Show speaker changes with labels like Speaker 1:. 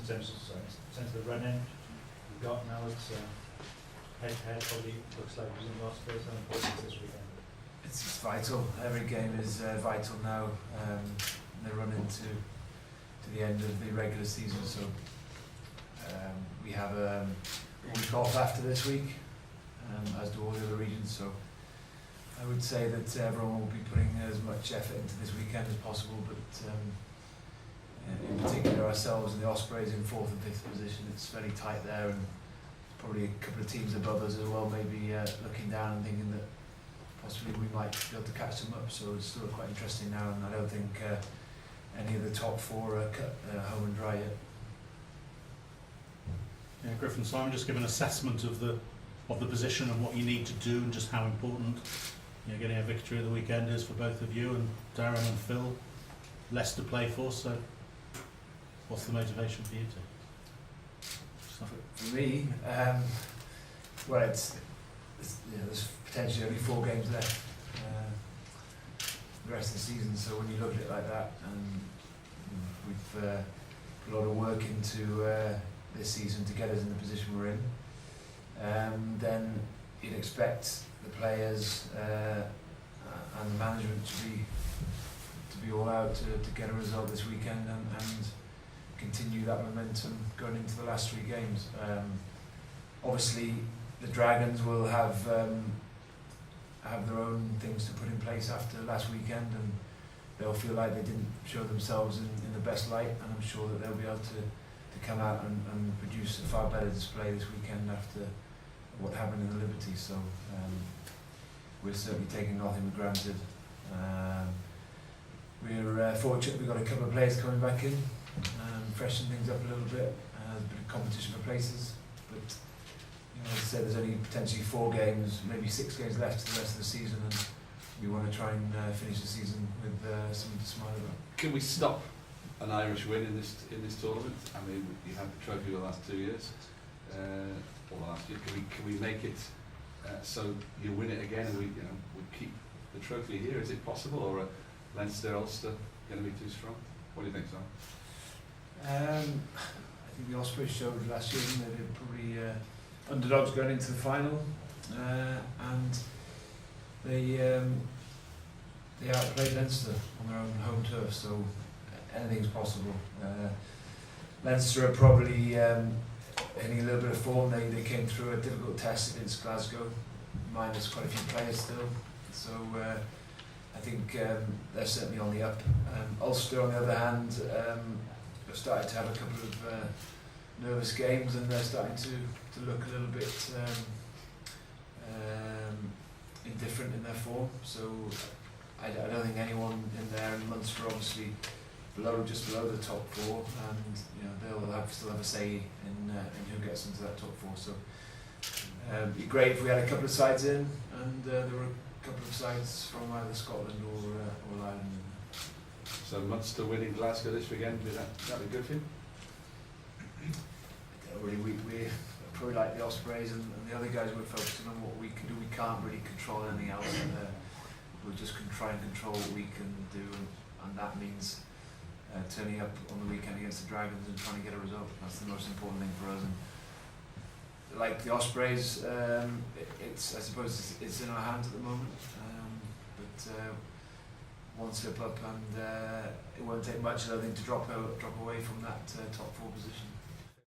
Speaker 1: sense of the run-in we've got now. It's head-to-head, probably looks like it was in the Ospreys. How important is this weekend?
Speaker 2: It's vital. Every game is vital now. They're running to the end of the regular season, so we have a week off after this week, as do all the other regions. So I would say that everyone will be putting as much effort into this weekend as possible, but in particular ourselves and the Ospreys in 4th and 5th position, it's very tight there, and probably a couple of teams above us as well, maybe looking down and thinking that possibly we might be able to catch them up. So it's still quite interesting now, and I don't think any of the top 4 are cut home and dry yet.
Speaker 3: Yeah, Griffin, Simon, just give an assessment of the position and what you need to do, and just how important getting a victory at the weekend is for both of you, and Darren and Phil. Less to play for, so what's the motivation for you two?
Speaker 2: For me, well, it's there's potentially only 4 games left the rest of the season. So when you look at it like that, and we've put a lot of work into this season to get us in the position we're in, then you'd expect the players and the management to be all out to get a result this weekend and continue that momentum going into the last 3 games. Obviously, the Dragons will have their own things to put in place after last weekend, and they'll feel like they didn't show themselves in the best light, and I'm sure that they'll be able to come out and produce a far better display this weekend after what happened in the Liberty. So we're certainly taking nothing for granted. We're fortunate we've got a couple of players coming back in, freshen things up a little bit. There's a bit of competition for places, but as I said, there's only potentially 4 games, maybe 6 games left to the rest of the season, and we want to try and finish the season with something to smile about.
Speaker 4: Can we stop an Irish win in this tournament? I mean, you had the trophy the last 2 years, or last year. Can we make it so you win it again, and we keep the trophy here? Is it possible, or are Leinster, Ulster going to be too strong? What do you think, Sam?
Speaker 2: I think the Ospreys showed last year that they were probably underdogs going into the final, and they outplayed Leinster on their own home turf, so anything's possible. Leinster are probably hitting a little bit of form. They came through a difficult test against Glasgow, minus quite a few players still, so I think they're certainly on the up. Ulster, on the other hand, have started to have a couple of nervous games, and they're starting to look a little bit indifferent in their form. So I don't think anyone in there, in Munster obviously just below the top 4, and they'll still have a say in who gets into that top 4. So it'd be great if we had a couple of sides in, and there were a couple of sides from either Scotland or Ireland.
Speaker 4: So Munster winning Glasgow this weekend, would that be good for you?
Speaker 2: We're probably like the Ospreys and the other guys. We're focusing on what we can do. We can't really control anything else. We'll just try and control what we can do, and that means turning up on the weekend against the Dragons and trying to get a result. That's the most important thing for us. And like the Ospreys, I suppose it's in our hands at the moment. But one slip up, and it won't take much, I think, to drop away from that top 4 position.